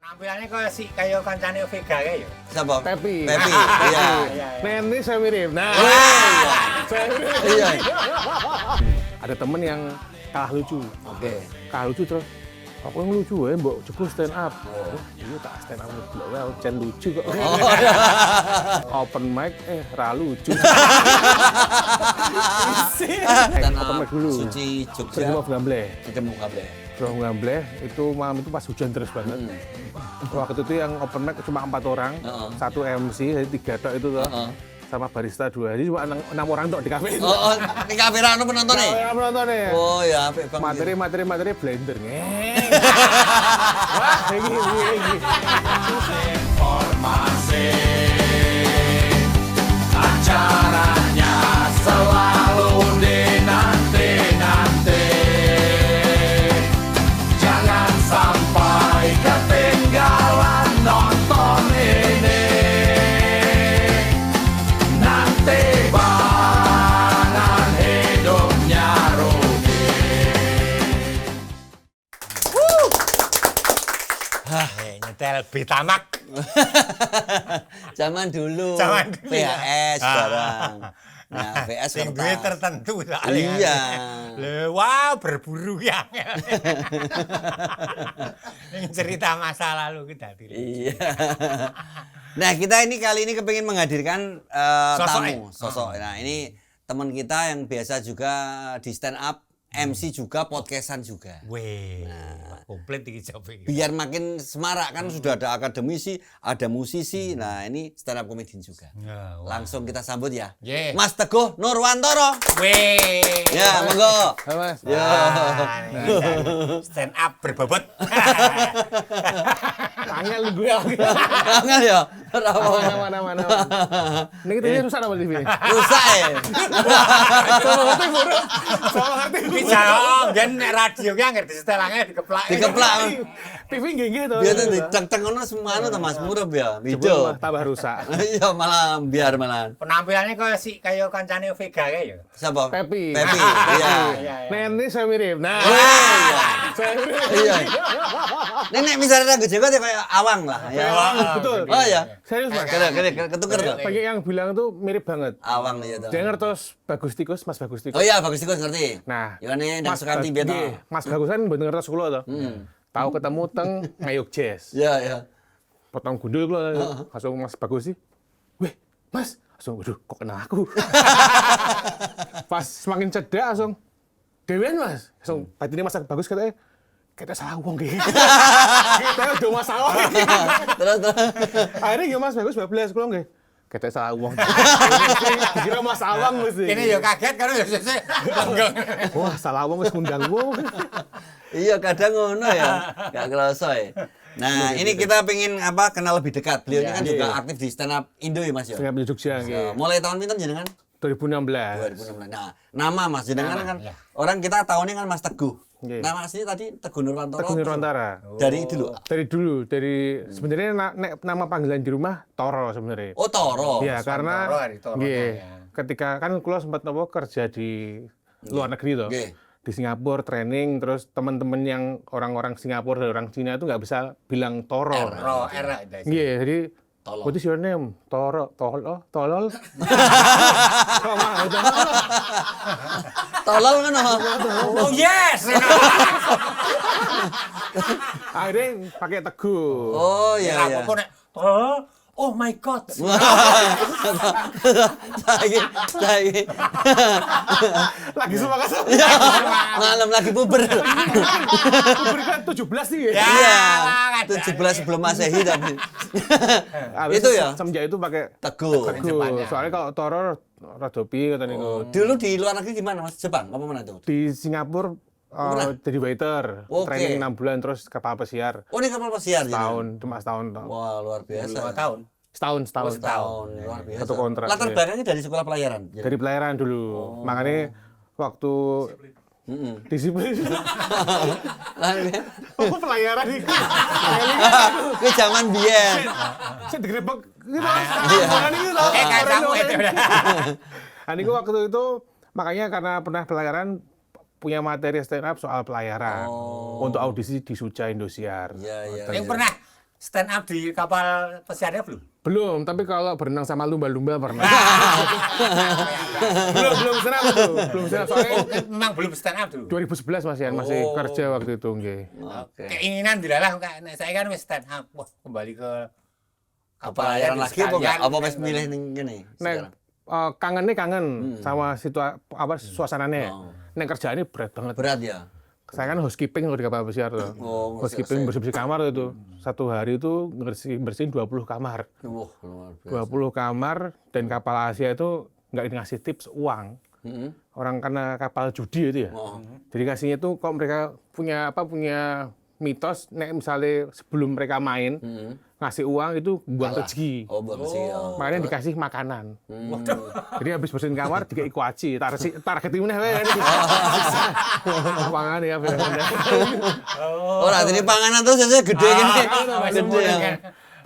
Tampilannya kayak kancane Vega kayak ya. Siapa? Pepi. Pepi. Iya. Nah, ini saya mirip. Nah, saya mirip. Iya. Ada temen yang kalah lucu. Oke. Kalah lucu terus. Aku yang lucu ya, mbok jebul stand up. Oh, iya tak stand up dulu. Well, Chen lucu kok. Open mic, ra lucu. Open mic dulu. Suci Jogja. Terus mau gamble. Kita mau kabel. Terus gamble itu malam itu pas hujan terus banget. Waktu itu yang open mic cuma 4 orang, satu MC, jadi 3 tok itu tuh. Sama barista 2, jadi cuma 6 orang tok di kafe itu. Oh, di kafe rano penonton nih? Yang penonton nih. Oh ya, apik bang. Materi blender. Wah, ini. Informasi acaranya selalu dinanti-nanti. Jangan sampai ketinggalan nonton ini. Nanti banget hidupnya rugi. Nyetel Betamax. Zaman dulu. Zaman dulu ya. VHS barang. Nah, VHS Sing duwe kertas. tertentu soalnya. Iya. Wah, berburu ya. Ini cerita masa lalu kita. Iya. Nah, kita ini kali ini kepingin menghadirkan tamu, sosok. Nah, ini teman kita yang biasa juga di stand up, MC juga, podcastan juga. Weh, komplit iki jawab. Biar makin semarak kan sudah ada akademisi, ada musisi. Nah, ini stand up comedian juga. Ya, wah. Langsung kita sambut ya. Yeah. Mas Teguh Nurwantoro. Weh. Ya, monggo. Halo, Mas. Ya. Stand up berbobot. Angel gue. Kangen ya? Mana. Ini kita ini rusak apa TV? Rusak ya? Bisa dan radio ki anggere disetelange dikeplak. Dikeplak. TV nggih to. Biar tuh diceng-ceng ngono semana tuh Mas Murub ya. Jebul Video. tambah rusak. Iya malah biar malah. Penampilannya kayak kancane Vega kayak ya. Siapa? Pepi. Pepi. Iya. Nah, ini saya mirip. Nah, saya mirip. Iya. Nenek misalnya lagu Jawa ya kayak awang lah. Ya. Betul. Oh ya. Serius, Mas. Ketuker tuh. Bagi yang bilang tuh mirip banget. Awang ya tuh. Dia ngertos Bagus Tikus, Mas Bagus Tikus. Oh iya bagus tikus ngerti. Nah, Ya nih dan Sukamti biar Nggih, Mas Bagus kan mboten ngertos kula to. Tahu ketemu teng Ngayuk Jazz. Iya iya. Potong gundul kula langsung Mas Bagus sih. Weh, Mas, langsung waduh kok kenal aku. Pas semakin cedak langsung dewen Mas. Langsung batinnya Mas Bagus katanya kita salah wong gitu. Kita udah masalah. Terus. Akhirnya ya Mas Bagus bablas kula nggih. Kita salah wong. Dikira Mas Awang mesti. Ini yo kaget karena yo sesuk. Wah, salah wong wis ngundang wong. Iya kadang ngono ya. Gak kerasa ya. Nah, ini kita pengen kenal lebih dekat. Beliau ini kan juga aktif di stand up Indo ya Mas ya. Saya di Jogja nggih. Mulai tahun pinten jenengan? 2016. 2016. Nah, nama Mas jenengan kan orang kita tahunya kan Mas Teguh. Nggih. Nama asli tadi Teguh Nurwantoro. Teguh Nurwantara. Dari dulu. Dari sebenarnya nama panggilan di rumah Toro sebenarnya. Oh, Toro. Iya, karena Toro, nggih, ya. ketika kan kula sempat kerja di luar negeri toh. Nggih. Di Singapura training, terus teman-teman yang orang-orang Singapura dan orang Cina itu nggak bisa bilang Toro. Era. Iya, jadi Tolol. what is your name? Tolol. Tolol kan Oh yes. Akhirnya pakai Teguh. Oh iya iya. Apa nek oh my god. Lagi. Lagi semangat. Malam lagi puber. Berikan 17 nih ya. Iya. 17 sebelum Masehi tapi. Habis Itu ya? Semenjak itu pakai Teguh. Teguh. Soalnya kalau Toro rada piye kata niku. Dulu di luar negeri gimana Mas? Jepang apa mana tuh? Di Singapura jadi waiter, Oke. training 6 bulan terus kapal pesiar. Oh, ini kapal pesiar jadi. Cuma setahun. Wah, luar biasa. 2 tahun. Setahun. Luar biasa. Satu kontrak, Latar iya. belakangnya dari sekolah pelayaran. Jadi. Dari pelayaran dulu. Makanya waktu disiplin. Oh, pelayaran nih. Ke zaman biyen. Saya digerebek gitu. Kayak kamu itu. Nah, niku waktu itu makanya karena pernah pelayaran punya materi stand up soal pelayaran untuk audisi di Suca Indosiar. Iya, iya. Yang pernah stand up di kapal pesiarnya belum? Belum, tapi kalau berenang sama lumba-lumba pernah. belum senang tuh. Belum senang soalnya Memang belum stand up dulu. 2011 masih kerja waktu itu nggih. Oke. Keinginan dilalah saya kan wis stand up. Wah, kembali ke Apa layaran lagi apa enggak? Apa wis milih ning kene sekarang? Nek kangennya kangen sama suasananya. Oh. Nek kerjaannya berat banget. Berat ya. Saya kan housekeeping di kapal pesiar tuh. Oh, Housekeeping bersih-bersih kamar itu. Satu hari itu bersihin 20 kamar. Wah, luar biasa. 20 kamar dan kapal Asia itu nggak ngasih tips uang. Heeh. Orang karena kapal judi itu ya. Oh. Jadi kasihnya tuh kok mereka punya mitos nek misalnya sebelum mereka main ngasih uang itu buang rezeki. Oh, bagus sih. Oh. Makanya dikasih makanan. Jadi habis bersihin kamar dikasih kuaci, target ini wae. Pangan ya bener. Ora jadi panganan tuh sesuai gede gini. masih Gede mulai, ya. kan?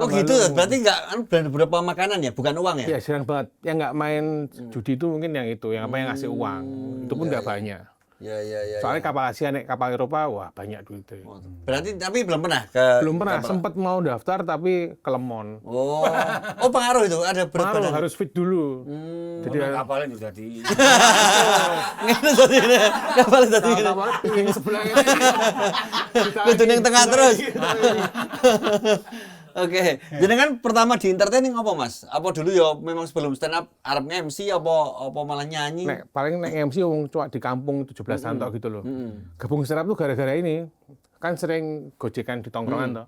Oh gitu, berarti enggak beberapa makanan ya, bukan uang ya? Ya jarang banget. Yang nggak main judi itu mungkin yang itu, yang apa yang ngasih uang. Itu pun nggak banyak. Ya. Soalnya kapal Asia nek kapal Eropa wah banyak duitnya. Berarti tapi belum pernah ke Belum pernah, kapal- sempat mau daftar tapi kelemon. Oh. Oh, pengaruh itu ada berat Pengaruh badan. harus fit dulu. Jadi kapalnya sudah di Ngene tadi ini. Kapal tadi ini. Kapal yang sebelah ini. Kudu ning tengah terus. Oke, jadi kan pertama di entertaining apa Mas? Apa dulu ya memang sebelum stand up arep MC apa malah nyanyi? Nek paling nek MC wong cuma di kampung 17-an tok gitu loh. Gabung stand up tuh gara-gara ini. Kan sering gojekan di tongkrongan toh.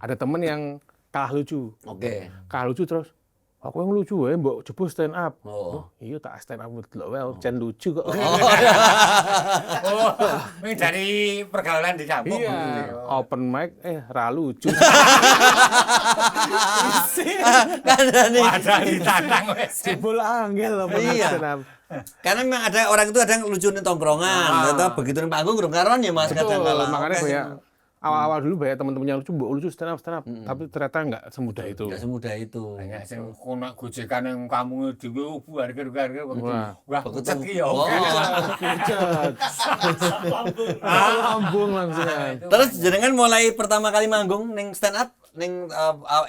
Ada temen yang kalah lucu. Oke. Kalah lucu terus aku yang lucu ya, mbok coba stand up. Oh. Iya tak stand up delok wae, jan lucu kok. Oh, ini dari pergaulan di kampung. Iya, open mic ra lucu. Kan nih. Padahal ditantang wes. Jebul angel open mic Iya. stand up. Karena memang ada orang itu ada yang lucu nih tongkrongan, atau begitu ning panggung urung karuan ya Mas kadang Betul, kala. makanya Oke. banyak awal-awal dulu banyak teman-teman yang lucu, mbok lucu stand up. Tapi ternyata nggak semudah itu. Nggak semudah itu. Banyak sing kono gojekan yang kamu dhewe harga-harga Wah. wah cek ya. Oh. Lambung langsung. Terus jenengan mulai pertama kali manggung ning stand up ning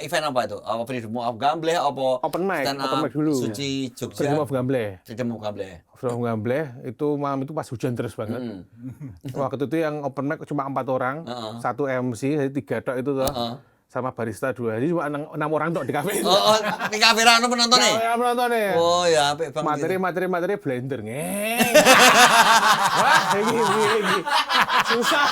event apa itu? Apa Freedom of Gambleh apa Open mic, stand up open mic dulu. Suci Jogja. Freedom of Gambleh. Freedom of Gambleh. Freedom of Gambleh itu malam itu pas hujan terus banget. Waktu itu yang open mic cuma 4 orang, satu MC, jadi 3 tok itu toh. Sama barista 2. Jadi cuma 6 orang tok di kafe. Oh, ning kafe ra ono penonton nih. Ya penonton nih. Oh ya, apik banget. Materi blender ngeng. Wah, ini. Susah.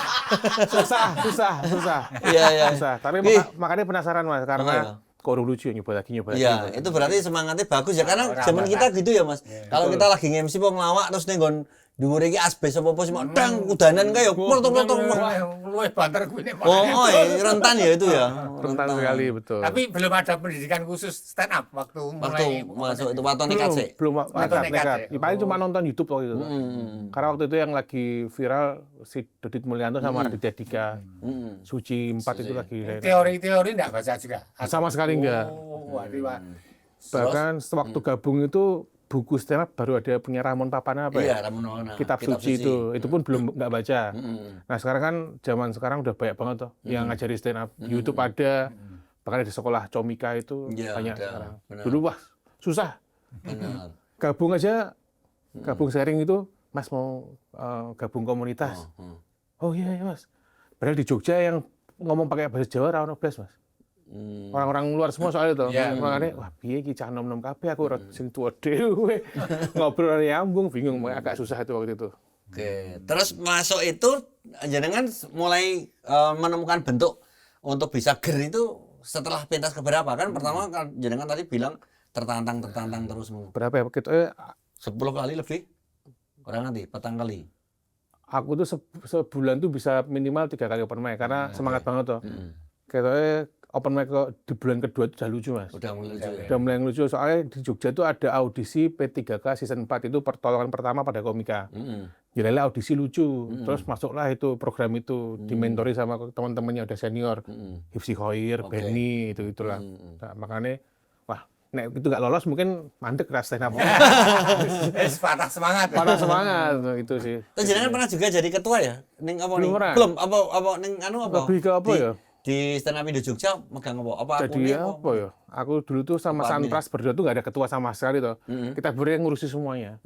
Iya. Susah. Tapi Ih. makanya penasaran Mas karena kok lucu nyoba lagi. Iya, itu berarti semangatnya bagus ya karena zaman kita gitu ya Mas. Kalau kita lagi nge-MC mau ngelawak terus ning nggon dhuwur iki asbes apa-apa sih mau dang udanan kae ya plotong-plotong. Luwih banter kuwi nek. Oh, rentan ya itu ya. Rentan sekali betul. Tapi belum ada pendidikan khusus stand up waktu mulai Waktu masuk itu waton nekat sih. belum nekat nekat. ya? Paling cuma nonton YouTube waktu itu. Karena waktu itu yang lagi viral si Dodit Mulyanto sama Raditya Dika. Suci 4 itu lagi. teori-teori enggak baca juga. Sama sekali enggak. Oh, waduh, Pak. Bahkan sewaktu gabung itu buku stand up baru ada punya Ramon Papana apa Iya, ya? Ramon Kitab Suci itu pun belum nggak baca. Nah sekarang kan zaman sekarang udah banyak banget tuh yang ngajari stand up. YouTube ada, bahkan di sekolah Comika itu Iya, banyak ada. sekarang. Benar. Dulu wah susah. Benar. Gabung aja, gabung sharing itu, Mas mau gabung komunitas. Oh iya Mas. Padahal di Jogja yang ngomong pakai bahasa Jawa ra ono blas Mas. Orang-orang luar semua soal itu. Iya. Makanya wah piye iki cah nom-nom kabeh aku ora sing tuwa dhewe. Ngobrol ora nyambung, bingung, agak susah itu waktu itu. Oke, terus masuk itu jenengan mulai menemukan bentuk untuk bisa ger itu setelah pentas keberapa kan pertama kan jenengan tadi bilang tertantang terus Berapa ya? Kita 10 kali lebih kurang nanti petang kali. aku tuh sebulan tuh bisa minimal 3 kali open mic karena semangat banget tuh. Kita open mic kok di bulan kedua itu udah lucu Mas. Udah mulai lucu ya. Udah mulai lucu soalnya di Jogja tuh ada audisi P3K season 4 itu pertolongan pertama pada komika. Jadi audisi lucu, terus masuklah itu program itu dimentori sama teman-temannya udah senior, Hifsi Khoir, Benny itulah. Nah, makanya wah, nek itu nggak lolos mungkin mandek ras stand up. Patah semangat. Parah semangat itu sih. Terus jenengan pernah juga jadi ketua ya? Ning apa nih? Belum pernah. Belum apa ning anu apa? Lebih ke apa ya? di stand up Indo Jogja megang apa? Apa Jadi akunnya apa ya? Aku dulu tuh sama Apa Santras berdua tuh nggak ada ketua sama sekali tuh. Kita berdua yang ngurusi semuanya.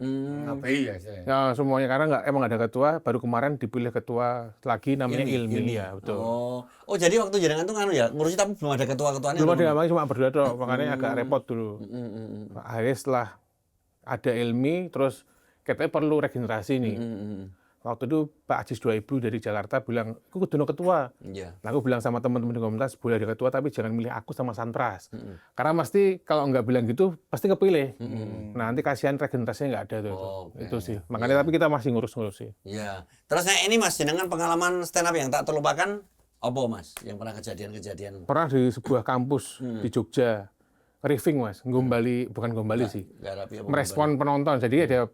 Apa iya sih? Ya semuanya karena emang nggak ada ketua. Baru kemarin dipilih ketua lagi namanya Ilmi. Ya betul. Oh jadi waktu jenengan tuh ya ngurusi tapi belum ada ketua-ketuanya. Belum ada namanya cuma berdua tuh, makanya agak repot dulu. Akhirnya setelah ada Ilmi, terus katanya perlu regenerasi nih. Waktu itu Pak Ajis 2000 dari Jakarta bilang, aku kudu ketua. Iya. Nah, aku bilang sama teman-teman di komunitas, boleh ada ketua tapi jangan milih aku sama Santras. Karena pasti kalau nggak bilang gitu, pasti kepilih. Nah, nanti kasihan regenerasinya nggak ada tuh. oke. Itu sih. Makanya tapi kita masih ngurus-ngurus sih. Iya. Terus ini Mas jenengan pengalaman stand up yang tak terlupakan apa Mas? Yang pernah kejadian-kejadian? Pernah di sebuah kampus di Jogja, riffing Mas, bukan gombali sih. Nggak rapi apa? Merespon penonton. Jadi ada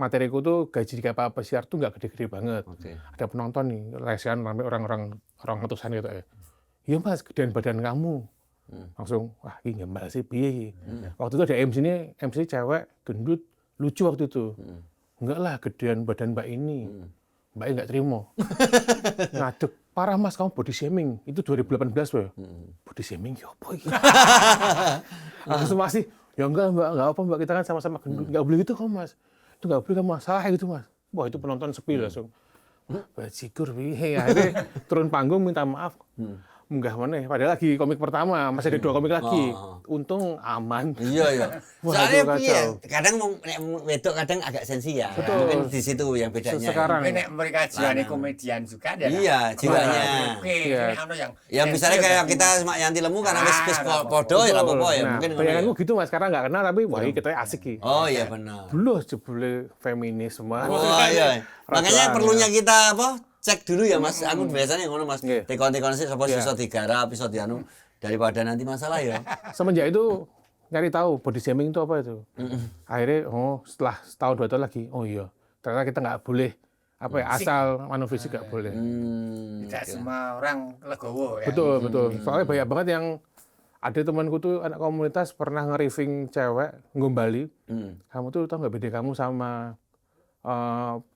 materiku tuh gaji di kapal pesiar tuh nggak gede-gede banget. Oke. Ada penonton nih, lesehan sampai orang ratusan gitu ya. Iya Mas, gedean badan kamu. Langsung, wah ini nggak sih, piye. Waktu itu ada MC cewek, gendut, lucu waktu itu. Enggak lah, gedean badan mbak ini. Mbaknya nggak terima. Ngadek, parah Mas, kamu body shaming. Itu 2018 ya. Body shaming ya apa ini? Langsung masih, ya enggak apa mbak, kita kan sama-sama gendut. Nggak boleh gitu kamu Mas. Itu nggak boleh kamu masalah gitu Mas. Wah itu penonton sepi langsung. Bajigur, akhirnya turun panggung minta maaf. Munggah mana? Padahal lagi komik pertama, masih ada 2 komik lagi. Untung aman. Iya. Wah, Soalnya itu piye? kacau. Kadang wedok kadang agak sensi ya. Betul. Mungkin di situ yang bedanya. Sekarang. Tapi nek mereka jiwane komedian juga ada. Iya, jiwanya. Oke, Iya. ini anu yang Ya misalnya kayak kita sama Yanti Lemu karena wis podo ya lah apa ya. Nah, Mungkin ngono bayanganku ya. gitu Mas, sekarang nggak kenal tapi wah kita asik ki. Oh iya benar. Dulu jebule feminis semua. Wah iya. Makanya Rasanya. perlunya kita cek dulu ya Mas. Aku biasanya ngono Mas. Nggih. Tekon-tekon sih sapa Iya. iso digarap, iso dianu daripada nanti masalah ya. Semenjak itu nyari tahu body shaming itu apa itu. Akhirnya setelah setahun 2 tahun lagi, oh iya ternyata kita nggak boleh asal manu fisik nggak boleh. tidak semua orang legowo ya. Betul. Soalnya banyak banget yang ada temanku tuh anak komunitas pernah nge-riffing cewek ngombali. Kamu tuh tau nggak beda kamu sama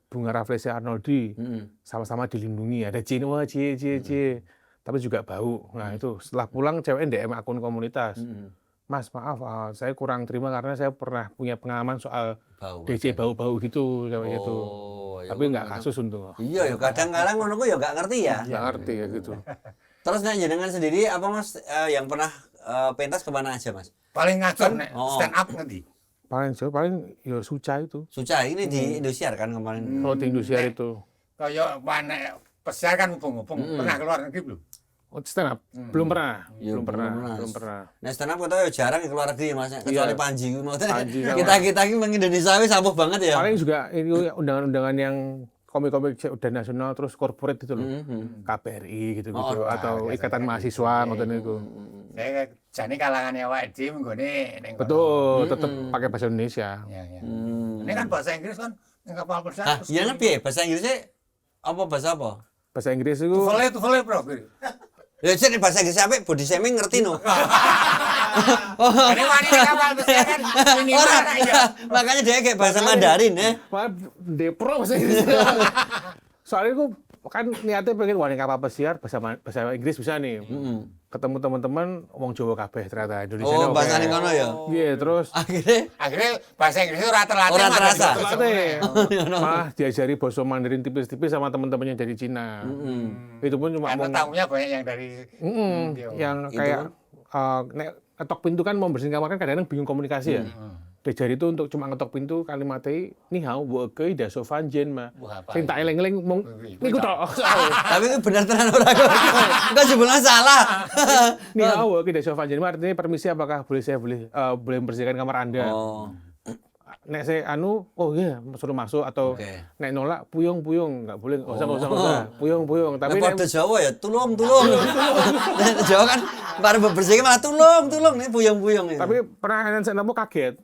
Bunga Rafflesia Arnoldi, sama-sama dilindungi. Ada Cina, wah cie. Tapi juga bau. Nah itu setelah pulang cewek DM akun komunitas. Mas maaf, saya kurang terima karena saya pernah punya pengalaman soal Bau. DC bau-bau gitu cewek itu. Ya Tapi nggak kasus untung. Iya ya kadang-kadang ngono ku ya nggak ngerti ya. Nggak ngerti ya gitu. Terus nek jenengan sendiri apa Mas yang pernah pentas kemana aja Mas? Paling ngacor nek Oh. stand up ngendi? Paling ya Suca itu. Suca ini di Indosiar kan kemarin. Kalau di Indosiar itu. Kaya nek pesiar kan hubung-hubung pernah keluar negeri belum? Oh, stand up? Belum pernah. Ya, Belum pernah. belum Belum pernah. Nah stand up kita ya jarang ya keluar negeri Mas, kecuali Iya. Panji. Maksudnya Panji sama- kita ini meng Indonesia wis ampuh banget ya. Paling juga ini undangan-undangan yang komik-komik udah nasional terus corporate itu loh. KBRI gitu-gitu atau Ikatan Mahasiswa ngoten niku. Saya jane kalangan awake dhewe nggone ning kono. Betul, tetap pakai bahasa Indonesia. Ya. Ini kan bahasa Inggris kan ning kapal pesiar. Ah, iya piye? Bahasa Inggrisnya apa bahasa apa? Bahasa Inggris itu Tufel bro. Ya jadi bahasa Inggris sampai body shaming ngerti no. Ini wani ning kapal pesiar kan minimal Orang, ya. makanya dia kayak bahasa Mandarin ya. malah depro bahasa Inggris. Soalnya aku kan niatnya pengen wani kapal pesiar bahasa Inggris bisa nih. Ketemu teman-teman wong Jawa kabeh ternyata Indonesia. Oh, bahasa ning kono ya. Iya, terus Akhirnya bahasa Inggris itu rata-rata Ora terasa. malah diajari bahasa Mandarin tipis-tipis sama teman-temannya dari Cina. Itu pun cuma Karena tamunya banyak yang dari yang kayak nek ngetok pintu kan mau bersihin kamar kan kadang-kadang bingung komunikasi ya. Diajari itu untuk cuma ngetok pintu kalimatnya ni hao wo ke da sofan jen mah. Wah, apa Sing tak eling-eling mong niku tok. Tapi itu benar tenan ora kok. Enggak sebelah salah. Ni hao wo ke da sofan jen mah artinya permisi apakah boleh boleh membersihkan kamar Anda. Oh. Nek saya oh iya suruh masuk atau Oke. nek nolak puyung nggak boleh nggak usah puyung tapi Nek pada Jawa ya tulung. Nek Jawa kan baru bebersihkan malah tulung nih puyung-puyung ini. tapi pernah saya nemu kaget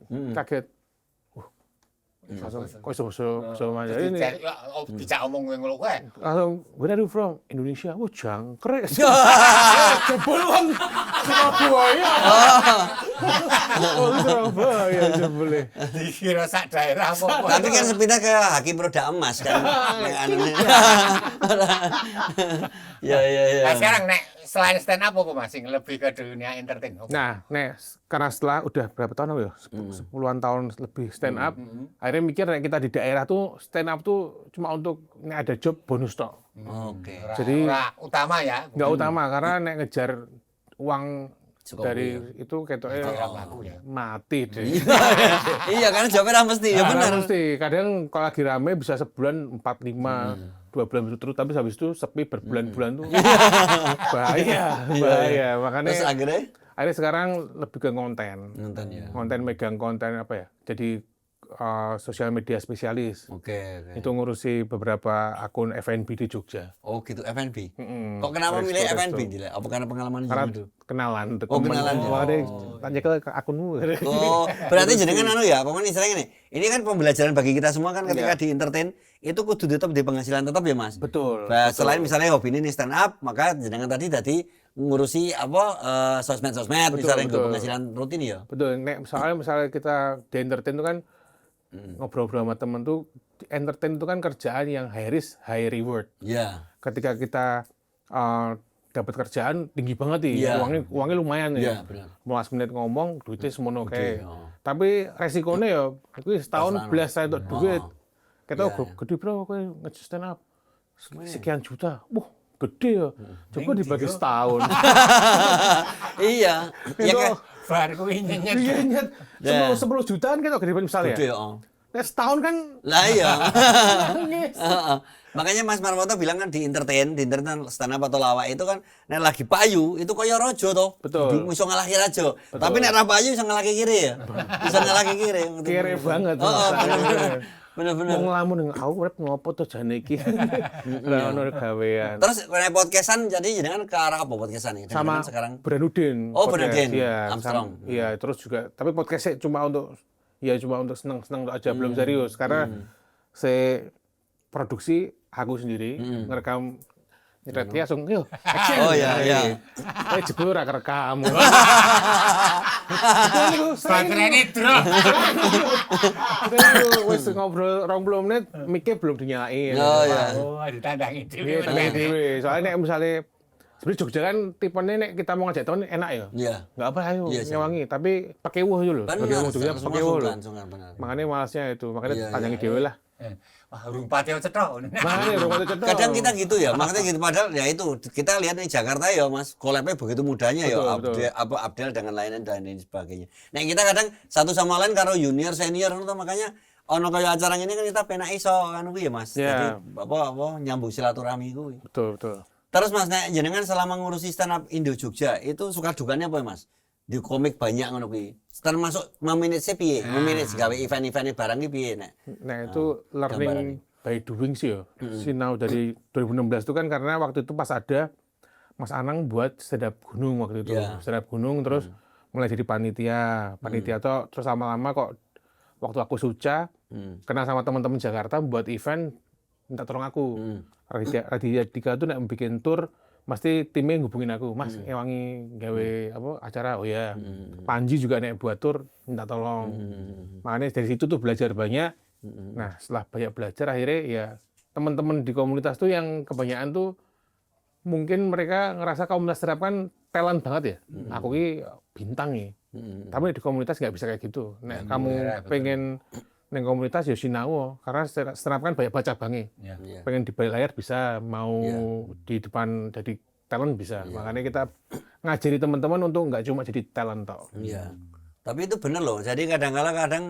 langsung kok iso Mandarin ini Dijak omong ngono kuwi. langsung where are you from Indonesia jangkrik jebol wong Surabaya Surabaya jebol Dikira sak daerah apa. Tapi kan sepindah ke Hakim Roda Emas kan. Nek anu. Ya. Nah, sekarang nek selain stand up apa Mas sing lebih ke dunia entertain? Apa? Nah, karena setelah udah berapa tahun ya? 10-an tahun lebih stand up, akhirnya mikir nek kita di daerah tuh stand up tuh cuma untuk nek ada job bonus tok. Oke. Jadi Ora utama ya. nggak utama karena nek ngejar uang Cukup, dari itu ketoknya Laku ya. mati deh. Iya kan jawabnya mesti ya benar. Mesti kadang kalau lagi rame bisa sebulan 4, 5, 2 bulan terus, tapi habis itu sepi berbulan-bulan tuh bahaya. Makanya Terus akhirnya sekarang lebih ke konten. nonton ya. Konten megang konten apa ya? Jadi sosial media spesialis. Oke. Itu ngurusi beberapa akun FNB di Jogja. Oh gitu FNB. Mm-mm. Kok kenapa Resto, milih resto. FNB Dile? Apa karena pengalaman Karena itu? kenalan. Oh, kenalan ya? Makanya tanya ke akunmu. Oh, berarti jenengan anu ya, pokoknya istilahnya nih. Ini kan pembelajaran bagi kita semua kan ketika Iya. di entertain itu kudu tetap di penghasilan tetap ya Mas. Betul. Nah, betul. selain misalnya hobi ini stand up, maka jenengan tadi ngurusi apa sosmed misalnya betul. penghasilan rutin ya. Betul, misalnya kita di entertain itu kan ngobrol-ngobrol sama temen tuh, entertain itu kan kerjaan yang high risk, high reward. Iya. Ketika kita dapat kerjaan tinggi banget nih, Iya. uangnya lumayan Iya, ya. benar. 15 menit ngomong, duitnya semono kayak. oh. Tapi resikonya ya, itu setahun Pasaran. belas saya untuk duit. Kita Iya, gede bro, aku nge stand up sekian juta, wah gede ya. Coba dibagi setahun. Iya. Ya kan. Bar kuwi nyenyet. Iya nyet, Ya. 10 jutaan kita gede misalnya. Gede ya. Oh. Nah, setahun kan Lah iya. Heeh. Makanya Mas Marmoto bilang kan di entertain stand up atau lawak itu kan nek lagi payu itu kaya raja to. Betul. Iso ngalahke raja. Tapi nek ra payu iso ngalahke kiri ya. Bisa ngalahke kiri. kere banget. Oh, bener-bener. Mau ngelamun aku urip ngopo to jane iki. Ora ono gawean. Terus nek podcastan jadi jenengan ke arah apa podcastan ini? Sama sekarang. Bernudin. Oh, podcast. Bernudin. Iya, Armstrong. Iya, terus juga tapi podcastnya cuma untuk seneng-seneng aja belum serius karena saya produksi aku sendiri ngerekam nyetretnya langsung yo action. Oh iya iya. Jebul ora kerekam. Baterainya drop. Wis ngobrol 20 menit mic-nya belum dinyalain. Oh iya. Oh, ditandangi dhewe. Iya, tangan dhewe. Soalnya nek misalnya sebenarnya Jogja kan tipenya nek kita mau ngajak temen enak ya. Iya. Enggak apa ayo Iya, sih. nyewangi, tapi pakai wuh aja lho. Bagi Benar. wong Jogja pakai wuh lho. Sungkan benar. Makanya malasnya itu, makanya Iya, tandangi iya, dhewe lah. Wah, rumpate cetha. Makanya rumah itu cetok. Kadang kita gitu ya, makanya gitu padahal ya itu kita lihat nih Jakarta ya Mas, collab-nya begitu mudahnya ya, Betul, betul. Abdel dengan lain dan lain sebagainya. Nah kita kadang satu sama lain karo junior senior itu makanya ono kaya acara ini kan kita penak iso kan kuwi ya Mas. Ya. Jadi apa nyambung silaturahmi kuwi. Betul, betul. Terus Mas nek jenengan selama ngurusi stand up Indo Jogja itu suka dukanya apa ya Mas? Di komik banyak ngono kuwi. Termasuk memanage piye? Memanage gawe event-event barang iki piye nek? Nah, itu learning by doing sih ya. Sinau dari 2016 itu kan karena waktu itu pas ada Mas Anang buat stand up gunung waktu itu. Ya. Stand up gunung terus mulai jadi panitia. Panitia tuh terus lama-lama kok waktu aku suca kenal sama teman-teman Jakarta buat event minta tolong aku. Raditya Dika tuh nek bikin tour pasti timnya ngubungin aku, Mas ewangi gawe apa acara. Oh ya. Panji juga nek buat tour minta tolong. Makanya dari situ tuh belajar banyak. Nah, setelah banyak belajar akhirnya ya teman-teman di komunitas tuh yang kebanyakan tuh mungkin mereka ngerasa komunitas stand up kan talent banget ya. Aku ki bintang nih. Tapi di komunitas nggak bisa kayak gitu. Nek kamu pengen neng komunitas ya sinau karena stand up kan banyak baca banget. Iya. Pengen di balik layar bisa, mau di depan jadi talent bisa. Makanya kita ngajari teman-teman untuk nggak cuma jadi talent tok. Iya. Tapi itu bener loh. Jadi kadang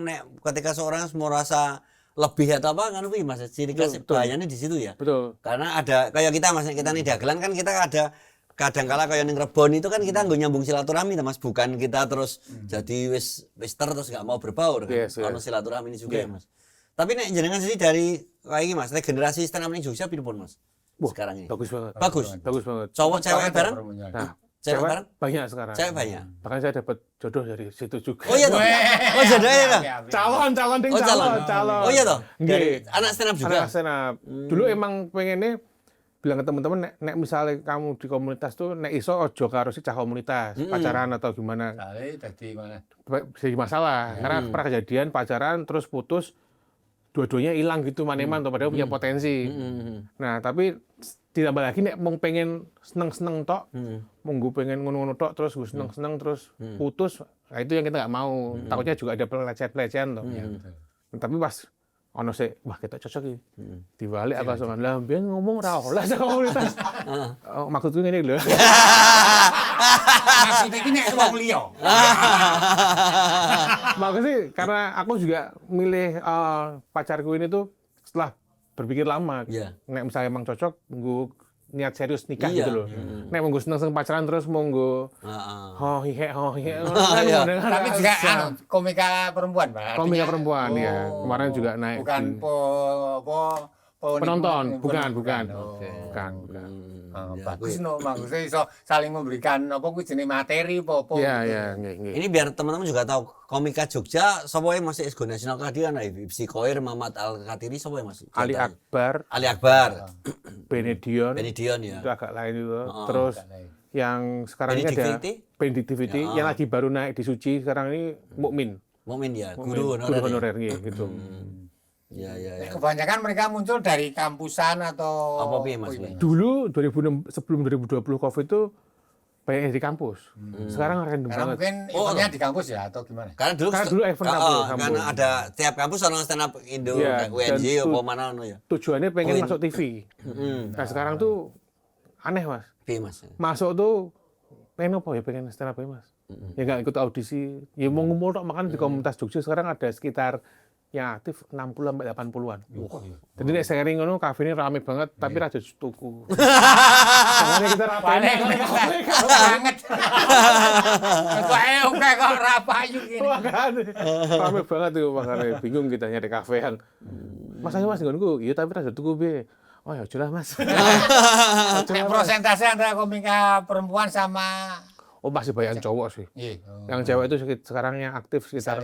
nek ketika seorang merasa lebih atau apa kan kuwi Mas. Ciri khas bahayanya di situ ya. Betul. Karena ada kayak kita Mas, kita nih dagelan kan kita ada kadang-kala kayak ning Rebon itu kan kita nggo nyambung silaturahmi Mas, bukan kita terus jadi wis terus nggak mau berbaur kan. Yes, yes. Ono silaturahmi ini juga ya Mas. Tapi nek jenengan sendiri dari kayak iki Mas, nek generasi stand up ning Jogja piripun Mas? Sekarang ini. Bagus banget. Bagus. Bagus banget. Cowok cewek bareng? Nah, Cewek bareng? banyak sekarang. Cewek banyak. Bahkan saya dapat jodoh dari situ juga. Oh iya toh. Oh jodohnya toh. Calon ding Oh, calon. calon. Oh iya toh. Nggih. Dari anak stand up juga. Anak stand up. Dulu emang pengennya bilang ke teman-teman nek misalnya kamu di komunitas tuh nek iso ojo karo si cah komunitas, pacaran atau gimana. Kali dadi mana? Jadi masalah karena pernah kejadian pacaran terus putus dua-duanya hilang gitu maneman tuh padahal punya potensi. Nah, tapi ditambah lagi nek mau pengen seneng-seneng tok, mau gue pengen ngono-ngono tok terus gue seneng-seneng terus putus, nah itu yang kita nggak mau. Takutnya juga ada pelecehan-pelecehan tuh. Tapi pas ono sih, wah kita cocok iki. Dibalik aku langsung lah biyen ngomong ra oleh sak komunitas. Maksudku ngene lho. Maksudnya ini wong liya. Makanya karena aku juga milih pacarku ini tuh setelah berpikir lama. Iya. Nek misalnya emang cocok, gue niat serius nikah Iya. gitu loh. Nek mau gue seneng pacaran terus mau gue hohihe. Iya. Tapi juga komika perempuan, Pak. Komika Artinya- perempuan ya. Kemarin juga naik. Bukan Penonton, bukan. Oke. Bukan. Bagus no, maksudnya iso saling memberikan apa kuwi jenenge materi apa. Iya, nggih. Ini biar teman-teman juga tahu komika Jogja sapa yang masih Esgo Nasional tadi kan Ibsi Koir, Mamat Al-Katiri sapa yang masih? Ali Akbar, Ali Akbar. Benedion, Benedion ya. itu agak lain itu. Terus yang sekarang ini ada Benedictivity yang lagi baru naik di Suci sekarang ini Mukmin. Mukmin ya, guru Guru honorer. honorer gitu. Ya. Kebanyakan mereka muncul dari kampusan atau Apa piye Mas? Dulu 2006 sebelum 2020 Covid itu banyak yang di kampus. Sekarang random Karena banget. mungkin eventnya di kampus ya atau gimana? Karena dulu event kampus. karena ada tiap kampus ada stand up Indo Iya, kayak UNJ dan apa mana ono ya. Tujuannya pengen Poin. masuk TV. Nah sekarang tuh aneh Mas. Piye Mas? Masuk tuh pengen apa ya? Pengen stand up ya Mas. Ya nggak ikut audisi. Ya mau ngumpul tok makan di komunitas Jogja sekarang ada sekitar yang aktif 60 sampai 80-an. Jadi nek sharing ngono kafe ini rame banget tapi rada tuku. Makanya kita rapain. Banget. Kok oke kok rapayu gini. Makanya rame banget tuh makanya bingung kita nyari kafe yang masanya Mas nggonku, iya tapi rada tuku be. Oh ya jelas Mas. Kayak persentase antara komika perempuan sama Oh masih banyak yang cowok sih. iya. Yang cewek itu sekarang yang aktif sekitar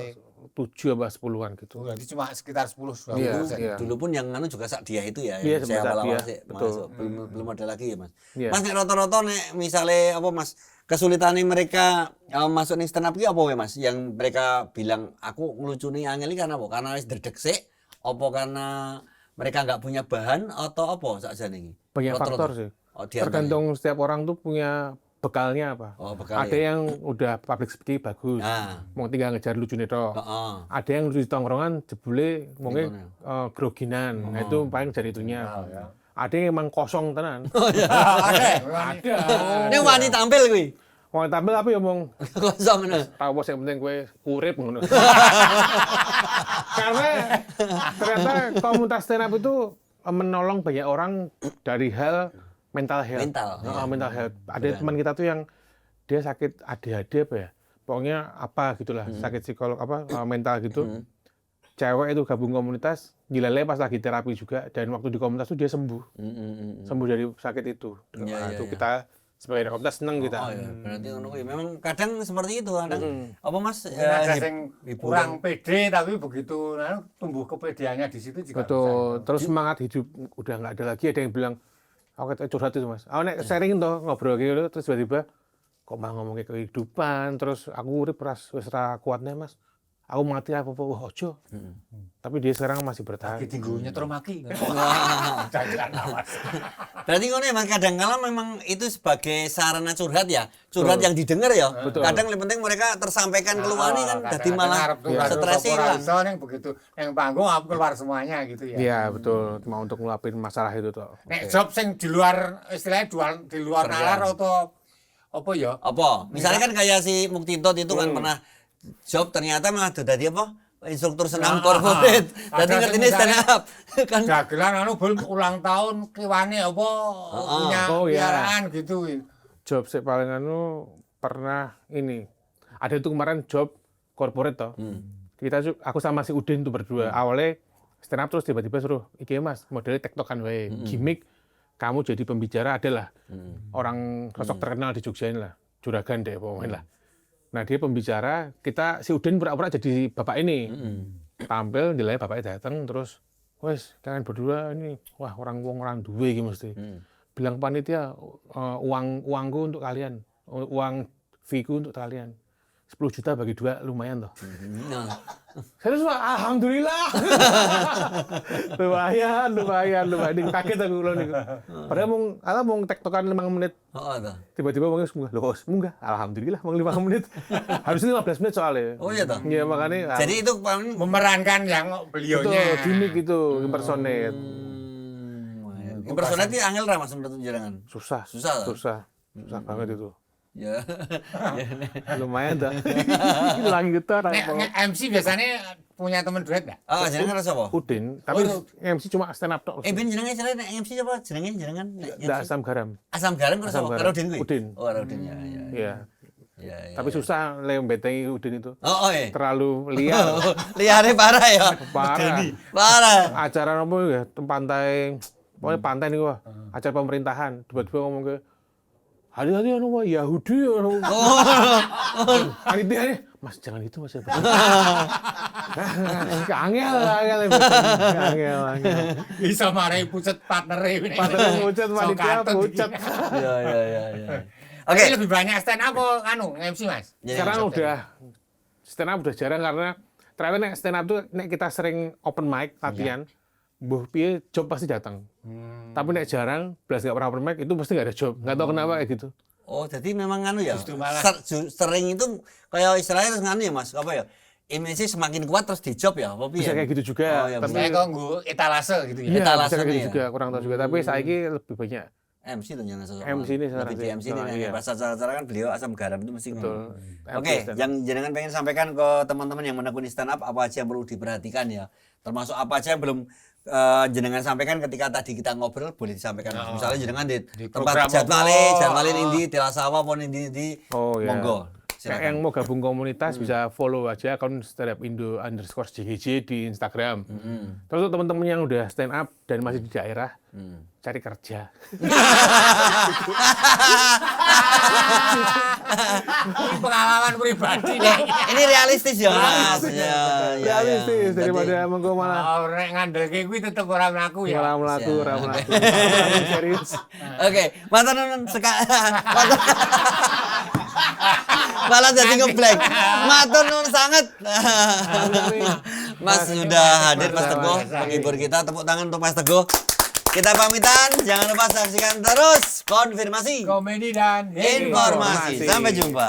7 sampai 10-an gitu. Berarti cuma sekitar 10 Iya, 20%. iya. Dulu pun yang anu juga sak dia itu ya. Iya, yang sempat awal-awal Dia, sih betul. masuk. Belum ada lagi ya Mas. Iya. Mas nek rata-rata nek misale apa Mas kesulitannya mereka masuk ning stand up ki apa we Mas? Yang mereka bilang aku ngelucuni angel iki karena apa? Karena wis dredeg sik apa karena mereka nggak punya bahan atau apa sakjane iki? Banyak Rata-rata. faktor sih. Oh, diantaranya. Tergantung setiap orang tuh punya bekalnya apa. Oh, bekalnya. Ada yang udah public speaking bagus. Ah. Mau tinggal ngejar lucu tok. Heeh. Ada yang lucu di tongkrongan jebule mungkin groginan. Nah itu paling dari itunya. Ada yang emang kosong tenan. Ada. Ini wani tampil kuwi. Mau tampil apa ya mong Kosong ngono. tahu bos yang penting gue urip ngono. Karena ternyata komunitas stand up itu menolong banyak orang dari hal mental health. Mental health. Ada teman kita tuh yang dia sakit ADHD apa ya? Pokoknya apa gitulah, sakit psikolog apa mental gitu. Cewek itu gabung komunitas, gilele pas lagi terapi juga dan waktu di komunitas tuh dia sembuh. Sembuh dari sakit itu. Nah, itu kita sebagai komunitas seneng kita. Oh ya, berarti ngono kuwi. Memang kadang seperti itu kadang. Apa Mas? Ada yang kurang pede tapi begitu tumbuh kepedeannya di situ juga Betul. Terus semangat hidup udah nggak ada lagi. Ada yang bilang, aku kata curhat itu Mas. Aku nek sharing toh ngobrol gitu terus tiba-tiba kok malah ngomongin kehidupan terus aku urip wis ra kuatnya Mas. Aku mati apa ojo. Tapi dia sekarang masih bertahan. lagi tinggu nyetrum maki. Berarti ngono ya Mas, kadang kala memang itu sebagai sarana curhat ya. Curhat yang didengar ya. Betul. Kadang yang penting mereka tersampaikan keluar nih kan dadi malah stres hilang. hilang. Yang begitu yang panggung aku keluar semuanya gitu ya. Iya betul. Cuma untuk ngelapin masalah itu toh. Nek job sing di luar istilahnya di luar nalar atau apa ya? Apa? Misalnya kan kayak si Muktintot itu kan pernah job ternyata malah dadi apa? Instruktur senam corporate. Dadi ngertine stand up. Kan Dagelan ulang tahun kewane apa punya Oh, iya. piaraan gitu. Job sih paling pernah ini. Ada itu kemarin job corporate toh. Aku sama si Udin tuh berdua. Awalnya stand up terus tiba-tiba suruh, "Iki Mas, modelnya tektokan wae. Gimik kamu jadi pembicara adalah orang sosok terkenal di Jogja ini lah. Juragan deh pokoknya lah." Nah dia pembicara, si Udin pura-pura jadi bapak ini. Tampil, nilai bapaknya datang terus, "Wes, kalian berdua ini, wah orang duwe iki mesti. Bilang panitia, uangku untuk kalian, uang fee-ku untuk kalian. 10 juta bagi dua lumayan toh." Serius Pak, alhamdulillah. lumayan. Kaget aku lho niku. Padahal mung tektokan 5 menit. Oh, toh. Tiba-tiba wong munggah. Loh kok munggah? Alhamdulillah mung 5 menit. Harusnya 15 menit soalnya. Oh iya toh. Iya makanya. Jadi itu Memerankan yang beliaunya. Betul, gimmick itu, impersonate. impersonate itu angel ra Mas menurut jenengan. Susah banget itu. Ya. Lumayan dah. Ini lagi gitar. MC biasanya punya teman duet nggak? Ah, jenengan rasa apa? Udin, tapi MC cuma stand up tok. Ben jenenge selain MC apa? Jenengan Nggak asam garam. Asam garam karo Asam sapa? garam. Karo Udin kuwi. Udin. Oh, karo Udin ya. Iya. Ya. Tapi susah membentengi Udin itu. Oh, iya. Terlalu liar. Liare parah ya. Parah. Acara apa ya? Pantai. Pokoknya pantai nih wah. Acara pemerintahan. Tiba-tiba ngomong ke hati-hati ono wah Yahudi ono. Panitia Mas jangan itu Mas. Angel. Bisa marahi pucet partner ini. Partner pucet, panitia pucet. Ya. Oke. Lebih banyak stand up atau MC Mas? Sekarang udah stand up udah jarang karena ternyata nek stand up tuh nek kita sering open mic latihan, mbuh piye job pasti datang. Tapi nek jarang, belas nggak pernah open mic itu pasti nggak ada job. Nggak tahu kenapa kayak gitu. Oh, jadi memang anu ya. Justru malah. Sering itu kayak istilahnya terus nganu ya Mas, apa ya? Image semakin kuat terus di job ya, apa piye? Bisa kayak gitu juga. Oh, iya, tapi Saya kok nggo etalase gitu ya. iya, etalase bisa kayak gitu ya. juga, kurang tahu juga. Tapi saiki lebih banyak. MC tuh jangan sesuatu. MC ini sekarang lebih di sih. MC ini Nah, nah, iya. bahasa acara kan beliau asam garam itu mesti Betul. ngomong. Oke, yang jenengan pengen sampaikan ke teman-teman yang menekuni stand up apa aja yang perlu diperhatikan ya. Termasuk apa aja yang belum jenengan sampaikan ketika tadi kita ngobrol boleh disampaikan. Misalnya jenengan di tempat program jadwalin indi Tilasawa pun indi Oh iya. monggo. Kayak yang mau gabung komunitas bisa follow aja akun stand up Indo_JGJ di Instagram. Terus untuk teman-teman yang udah stand up dan masih di daerah, cari kerja. Ini pengalaman pribadi nih. Ini realistis ya Mas. Ya. Realistis daripada mengko malah Oh, nek ngandelke kuwi tetep ora mlaku ya. ora mlaku. Serius. Oke, matur nuwun malah jadi ngeblank. Matur nuwun sangat. Mas sudah hadir Mas Teguh menghibur kita. Tepuk tangan untuk Mas Teguh. Kita pamitan, jangan lupa saksikan terus Konfirmasi Komedi dan Informasi. Sampai jumpa.